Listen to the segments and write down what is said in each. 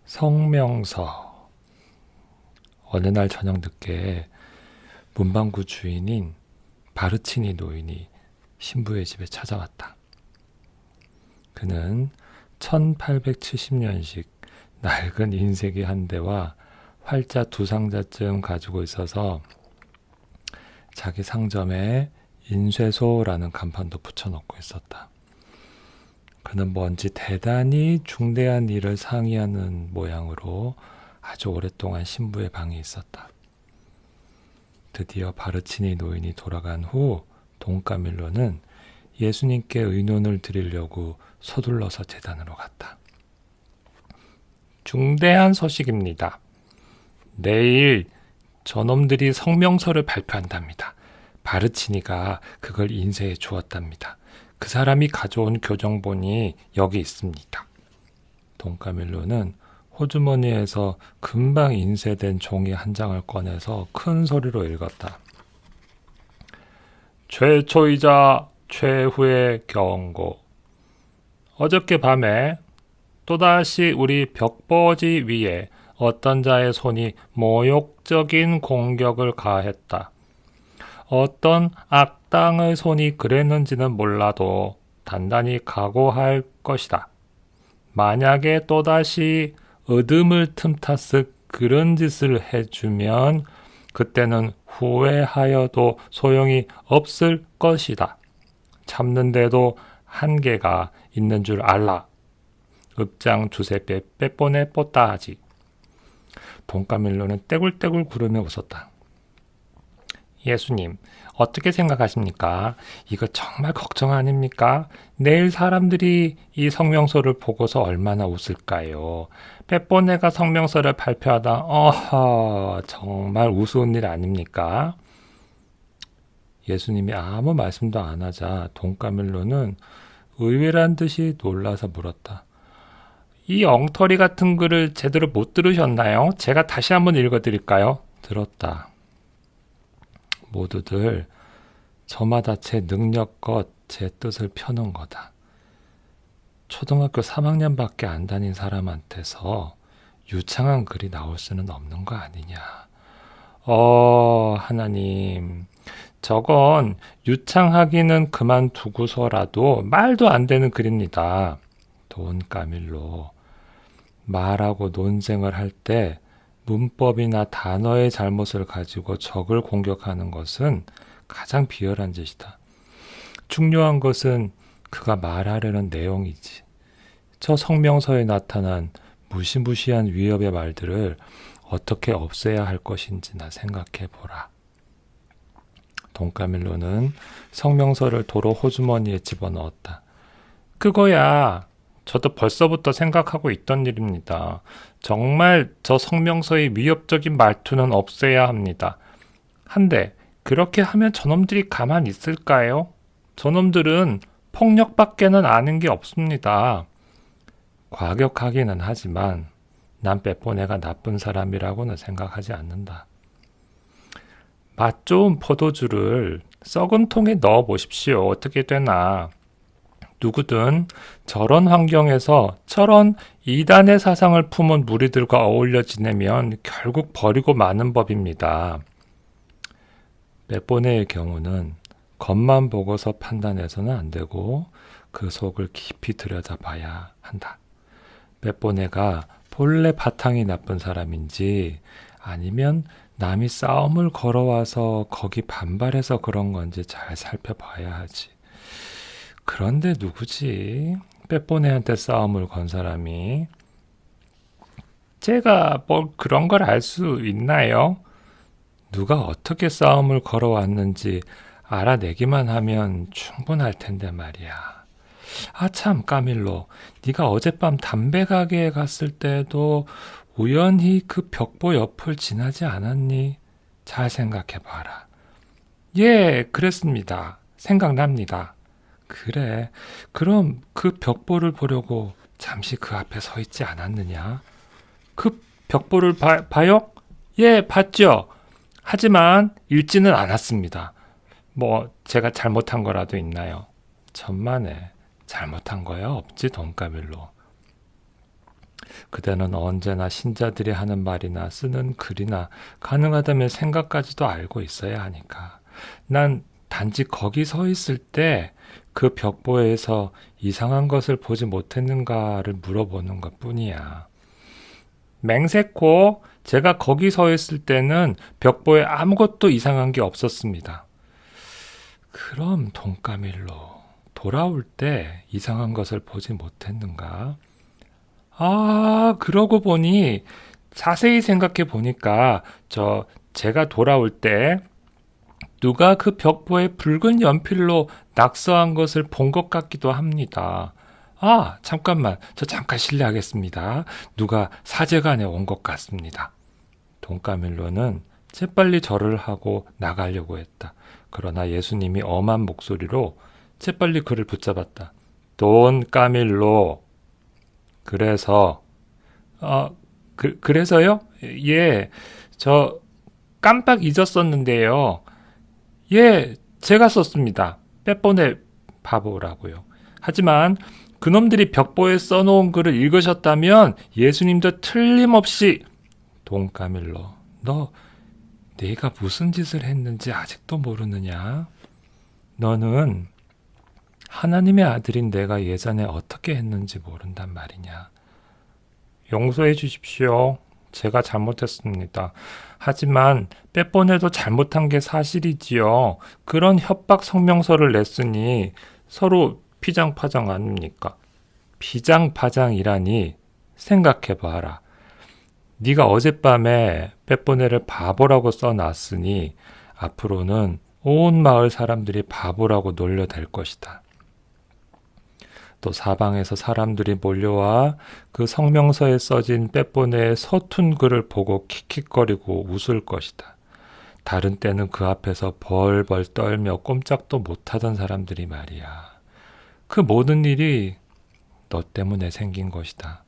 성명서. 어느 날 저녁 늦게 문방구 주인인 바르치니 노인이 신부의 집에 찾아왔다. 그는 1870년식 낡은 인쇄기 한 대와 활자 두 상자쯤 가지고 있어서 자기 상점에 인쇄소라는 간판도 붙여놓고 있었다. 그는 뭔지 대단히 중대한 일을 상의하는 모양으로 아주 오랫동안 신부의 방에 있었다. 드디어 바르치니 노인이 돌아간 후 돈까밀로는 예수님께 의논을 드리려고 서둘러서 제단으로 갔다. 중대한 소식입니다. 내일 저놈들이 성명서를 발표한답니다. 바르치니가 그걸 인쇄해 주었답니다. 그 사람이 가져온 교정본이 여기 있습니다. 돈까밀로는 호주머니에서 금방 인쇄된 종이 한 장을 꺼내서 큰 소리로 읽었다. 최초이자 최후의 경고. 어저께 밤에 또다시 우리 벽보지 위에 어떤 자의 손이 모욕적인 공격을 가했다. 어떤 악당의 손이 그랬는지는 몰라도 단단히 각오할 것이다. 만약에 또다시 어둠을 틈타서 그런 짓을 해주면 그때는 후회하여도 소용이 없을 것이다. 참는데도 한계가 있는 줄 알라. 읍장 주세빼 빼뽀네 뽀따하지. 돈까밀로는 떼굴떼굴 구르며 웃었다. 예수님, 어떻게 생각하십니까? 이거 정말 걱정 아닙니까? 내일 사람들이 이 성명서를 보고서 얼마나 웃을까요? 빼뽀네가 성명서를 발표하다 정말 우스운 일 아닙니까? 예수님이 아무 말씀도 안 하자 돈까밀로는 의외란 듯이 놀라서 물었다. 이 엉터리 같은 글을 제대로 못 들으셨나요? 제가 다시 한번 읽어드릴까요? 들었다. 모두들 저마다 제 능력껏 제 뜻을 펴는 거다. 초등학교 3학년밖에 안 다닌 사람한테서 유창한 글이 나올 수는 없는 거 아니냐. 하나님, 저건 유창하기는 그만두고서라도 말도 안 되는 글입니다. 돈까밀로, 말하고 논쟁을 할 때 문법이나 단어의 잘못을 가지고 적을 공격하는 것은 가장 비열한 짓이다. 중요한 것은 그가 말하려는 내용이지. 저 성명서에 나타난 무시무시한 위협의 말들을 어떻게 없애야 할 것인지나 생각해 보라. 돈까밀로는 성명서를 도로 호주머니에 집어넣었다. 그거야. 저도 벌써부터 생각하고 있던 일입니다. 정말 저 성명서의 위협적인 말투는 없애야 합니다. 한데 그렇게 하면 저놈들이 가만히 있을까요? 저놈들은 폭력밖에는 아는 게 없습니다. 과격하기는 하지만 난 빼뽀네가 나쁜 사람이라고는 생각하지 않는다. 맛 좋은 포도주를 썩은 통에 넣어 보십시오. 어떻게 되나. 누구든 저런 환경에서 저런 이단의 사상을 품은 무리들과 어울려 지내면 결국 버리고 마는 법입니다. 빼뽀네의 경우는 겉만 보고서 판단해서는 안 되고 그 속을 깊이 들여다봐야 한다. 빼뽀네가 본래 바탕이 나쁜 사람인지 아니면 남이 싸움을 걸어와서 거기 반발해서 그런 건지 잘 살펴봐야 하지. 그런데 누구지? 빼뽀네한테 싸움을 건 사람이. 제가 뭘 그런 걸 알 수 있나요? 누가 어떻게 싸움을 걸어왔는지 알아내기만 하면 충분할 텐데 말이야. 아 참, 까밀로, 네가 어젯밤 담배 가게에 갔을 때도 우연히 그 벽보 옆을 지나지 않았니? 잘 생각해봐라. 예, 그랬습니다. 생각납니다. 그래, 그럼 그 벽보를 보려고 잠시 그 앞에 서 있지 않았느냐? 그 벽보를 봐요? 예, 봤죠. 하지만 읽지는 않았습니다. 뭐 제가 잘못한 거라도 있나요? 천만에 잘못한 거야 없지, 돈까밀로. 그대는 언제나 신자들이 하는 말이나 쓰는 글이나 가능하다면 생각까지도 알고 있어야 하니까. 난 단지 거기 서 있을 때 그 벽보에서 이상한 것을 보지 못했는가를 물어보는 것 뿐이야. 맹세코, 제가 거기 서 있을 때는 벽보에 아무것도 이상한 게 없었습니다. 그럼 돈까밀로, 돌아올 때 이상한 것을 보지 못했는가? 아, 그러고 보니 자세히 생각해 보니까 제가 돌아올 때 누가 그 벽보에 붉은 연필로 낙서한 것을 본 것 같기도 합니다. 아, 잠깐만. 저 잠깐 실례하겠습니다. 누가 사제관에 온 것 같습니다. 돈까밀로는 재빨리 절을 하고 나가려고 했다. 그러나 예수님이 엄한 목소리로 재빨리 그를 붙잡았다. 돈까밀로. 그래서 그래서요? 예, 저 깜빡 잊었었는데요. 예, 제가 썼습니다. 빼보내 바보라고요. 하지만 그놈들이 벽보에 써놓은 글을 읽으셨다면 예수님도 틀림없이 돈까밀로, 너 네가 무슨 짓을 했는지 아직도 모르느냐? 너는 하나님의 아들인 내가 예전에 어떻게 했는지 모른단 말이냐? 용서해 주십시오. 제가 잘못했습니다. 하지만 빼보내도 잘못한 게 사실이지요. 그런 협박 성명서를 냈으니 서로 피장파장 아닙니까? 피장파장이라니 생각해봐라. 네가 어젯밤에 빼보내를 바보라고 써놨으니 앞으로는 온 마을 사람들이 바보라고 놀려댈 것이다. 또 사방에서 사람들이 몰려와 그 성명서에 써진 빼보내의 서툰 글을 보고 킥킥거리고 웃을 것이다. 다른 때는 그 앞에서 벌벌 떨며 꼼짝도 못하던 사람들이 말이야. 그 모든 일이 너 때문에 생긴 것이다.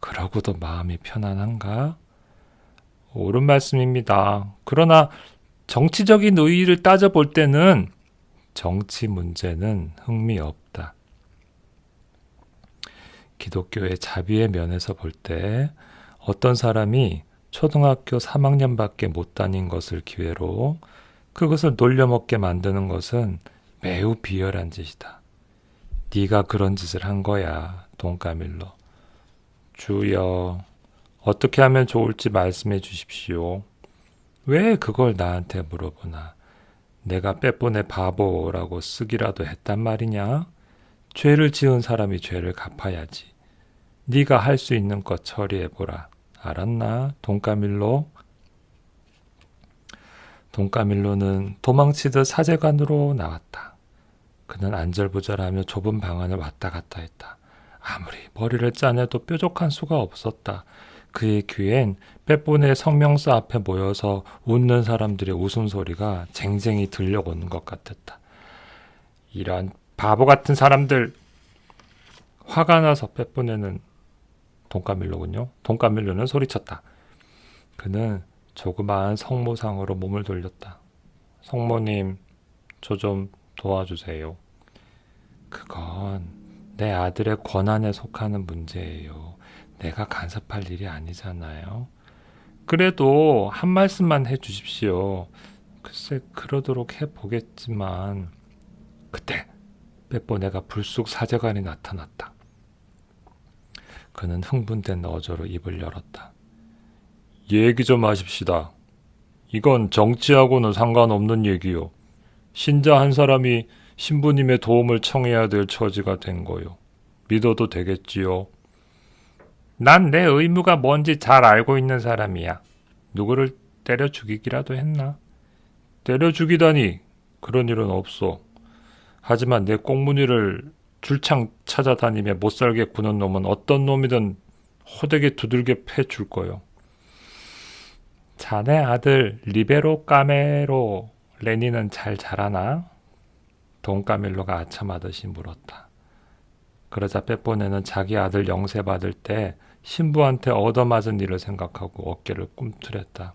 그러고도 마음이 편안한가? 옳은 말씀입니다. 그러나 정치적인 의의를 따져볼 때는 정치 문제는 흥미없다. 기독교의 자비의 면에서 볼 때 어떤 사람이 초등학교 3학년밖에 못 다닌 것을 기회로 그것을 놀려먹게 만드는 것은 매우 비열한 짓이다. 네가 그런 짓을 한 거야, 돈까밀로. 주여, 어떻게 하면 좋을지 말씀해 주십시오. 왜 그걸 나한테 물어보나? 내가 빼보내 바보라고 쓰기라도 했단 말이냐? 죄를 지은 사람이 죄를 갚아야지. 네가 할 수 있는 것 처리해보라. 알았나, 돈까밀로? 돈까밀로는 도망치듯 사제관으로 나왔다. 그는 안절부절하며 좁은 방 안을 왔다 갔다 했다. 아무리 머리를 짜내도 뾰족한 수가 없었다. 그의 귀엔 빼보내 성명서 앞에 모여서 웃는 사람들의 웃음소리가 쟁쟁이 들려오는 것 같았다. 이런 바보 같은 사람들! 화가 나서 빼보내는 돈까밀로군요. 돈까밀로는 소리쳤다. 그는 조그마한 성모상으로 몸을 돌렸다. 성모님, 저 좀 도와주세요. 그건 내 아들의 권한에 속하는 문제예요. 내가 간섭할 일이 아니잖아요. 그래도 한 말씀만 해주십시오. 글쎄 그러도록 해보겠지만 그때 빼보내가 불쑥 사제관이 나타났다. 그는 흥분된 어조로 입을 열었다. 얘기 좀 하십시다. 이건 정치하고는 상관없는 얘기요. 신자 한 사람이 신부님의 도움을 청해야 될 처지가 된 거요. 믿어도 되겠지요. 난 내 의무가 뭔지 잘 알고 있는 사람이야. 누구를 때려 죽이기라도 했나? 때려 죽이다니 그런 일은 없어. 하지만 내 꽁무니를 줄창 찾아다니며 못살게 구는 놈은 어떤 놈이든 호되게 두들겨 패줄 거요. 자네 아들 리베로 까메로 레니는 잘 자라나? 돈까밀로가 아첨하듯이 물었다. 그러자 빼보내는 자기 아들 영세받을 때 신부한테 얻어맞은 일을 생각하고 어깨를 꿈틀했다.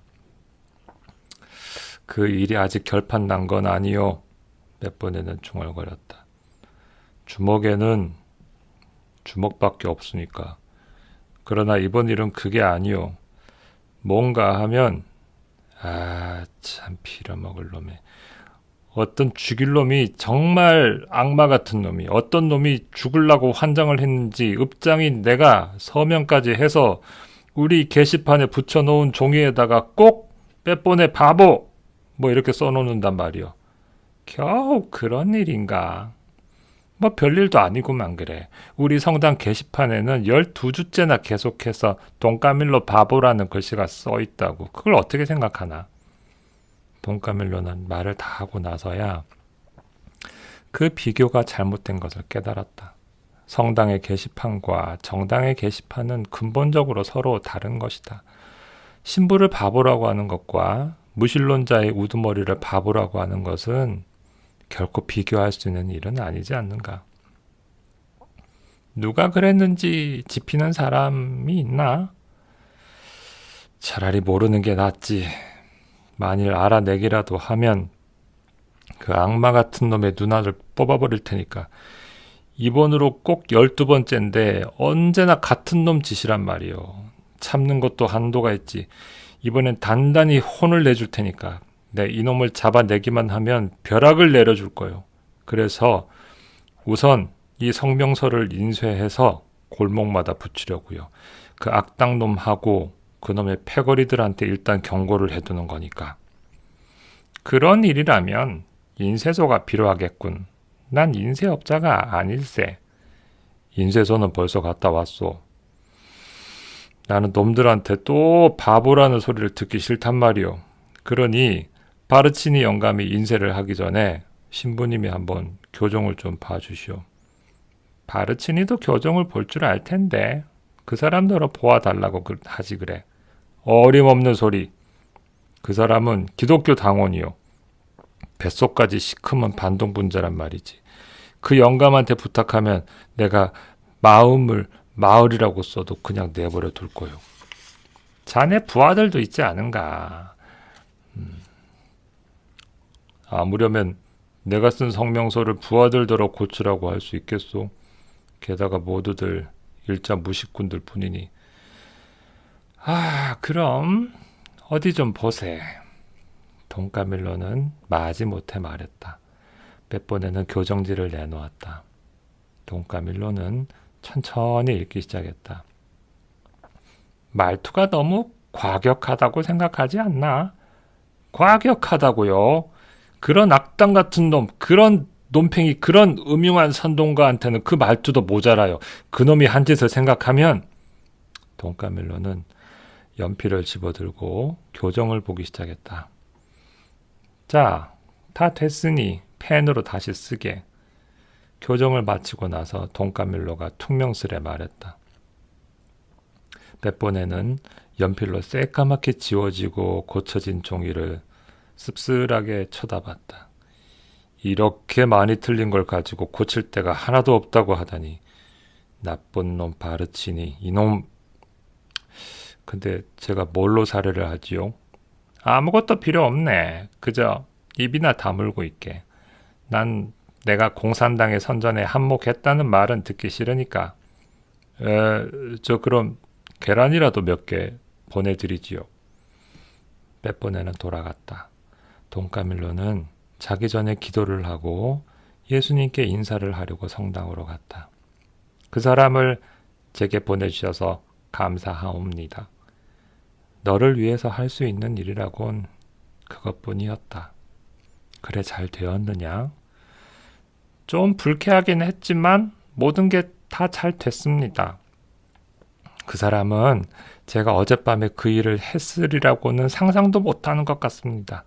그 일이 아직 결판 난 건 아니요. 빼보내는 중얼거렸다. 주먹에는 주먹밖에 없으니까 그러나 이번 일은 그게 아니오. 뭔가 하면 참 빌어먹을 놈에 어떤 죽일 놈이 정말 악마 같은 놈이 어떤 놈이 죽으려고 환장을 했는지 읍장인 내가 서명까지 해서 우리 게시판에 붙여놓은 종이에다가 꼭 빼보내 바보 뭐 이렇게 써놓는단 말이요. 겨우 그런 일인가. 뭐 별일도 아니구만 그래. 우리 성당 게시판에는 12주째나 계속해서 돈까밀로 바보라는 글씨가 써있다고. 그걸 어떻게 생각하나. 돈까밀로는 말을 다 하고 나서야 그 비교가 잘못된 것을 깨달았다. 성당의 게시판과 정당의 게시판은 근본적으로 서로 다른 것이다. 신부를 바보라고 하는 것과 무신론자의 우두머리를 바보라고 하는 것은 결코 비교할 수 있는 일은 아니지 않는가. 누가 그랬는지 짚이는 사람이 있나? 차라리 모르는 게 낫지. 만일 알아내기라도 하면 그 악마 같은 놈의 누나를 뽑아버릴 테니까. 이번으로 꼭 12번째인데 언제나 같은 놈 짓이란 말이요. 참는 것도 한도가 있지. 이번엔 단단히 혼을 내줄 테니까. 내 이놈을 잡아내기만 하면 벼락을 내려줄 거요. 그래서 우선 이 성명서를 인쇄해서 골목마다 붙이려고요. 그 악당놈하고 그놈의 패거리들한테 일단 경고를 해두는 거니까. 그런 일이라면 인쇄소가 필요하겠군. 난 인쇄업자가 아닐세. 인쇄소는 벌써 갔다 왔소. 나는 놈들한테 또 바보라는 소리를 듣기 싫단 말이오. 그러니 바르치니 영감이 인쇄를 하기 전에 신부님이 한번 교정을 좀 봐주시오. 바르치니도 교정을 볼 줄 알 텐데 그 사람더러 보아달라고 하지 그래. 어림없는 소리. 그 사람은 기독교 당원이요. 뱃속까지 시커먼 반동분자란 말이지. 그 영감한테 부탁하면 내가 마을이라고 써도 그냥 내버려 둘 거요. 자네 부하들도 있지 않은가. 아무려면 내가 쓴 성명서를 부하들더러 고치라고 할 수 있겠소. 게다가 모두들 일자 무식꾼들 뿐이니. 그럼 어디 좀 보세. 돈까밀로는 마지못해 말했다. 빼보내는 교정지를 내놓았다. 돈까밀로는 천천히 읽기 시작했다. 말투가 너무 과격하다고 생각하지 않나? 과격하다고요? 그런 악당 같은 놈, 그런 놈팽이, 그런 음흉한 선동가한테는 그 말투도 모자라요. 그놈이 한 짓을 생각하면 돈까밀로는 연필을 집어들고 교정을 보기 시작했다. 자, 다 됐으니 펜으로 다시 쓰게. 교정을 마치고 나서 돈까밀로가 퉁명스레 말했다. 빼보내는 연필로 새까맣게 지워지고 고쳐진 종이를 씁쓸하게 쳐다봤다. 이렇게 많이 틀린 걸 가지고 고칠 데가 하나도 없다고 하다니. 나쁜 놈 바르치니 이놈. 근데 제가 뭘로 사례를 하지요? 아무것도 필요 없네. 그저 입이나 다물고 있게. 난 내가 공산당의 선전에 한몫했다는 말은 듣기 싫으니까. 저 그럼 계란이라도 몇 개 보내드리지요. 빼보내는 돌아갔다. 돈까밀로는 자기 전에 기도를 하고 예수님께 인사를 하려고 성당으로 갔다. 그 사람을 제게 보내주셔서 감사하옵니다. 너를 위해서 할 수 있는 일이라곤 그것뿐이었다. 그래 잘 되었느냐? 좀 불쾌하긴 했지만 모든 게 다 잘 됐습니다. 그 사람은 제가 어젯밤에 그 일을 했으리라고는 상상도 못하는 것 같습니다.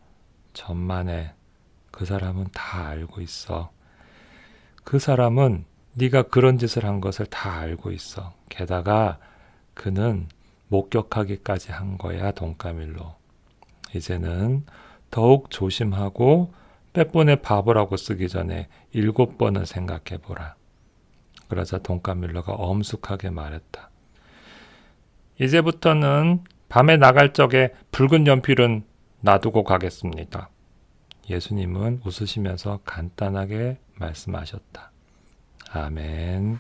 천만에 그 사람은 다 알고 있어. 그 사람은 네가 그런 짓을 한 것을 다 알고 있어. 게다가 그는 목격하기까지 한 거야, 돈까밀로. 이제는 더욱 조심하고 빼보내 바보라고 쓰기 전에 7번은 생각해보라. 그러자 돈까밀로가 엄숙하게 말했다. 이제부터는 밤에 나갈 적에 붉은 연필은 놔두고 가겠습니다. 예수님은 웃으시면서 간단하게 말씀하셨다. 아멘.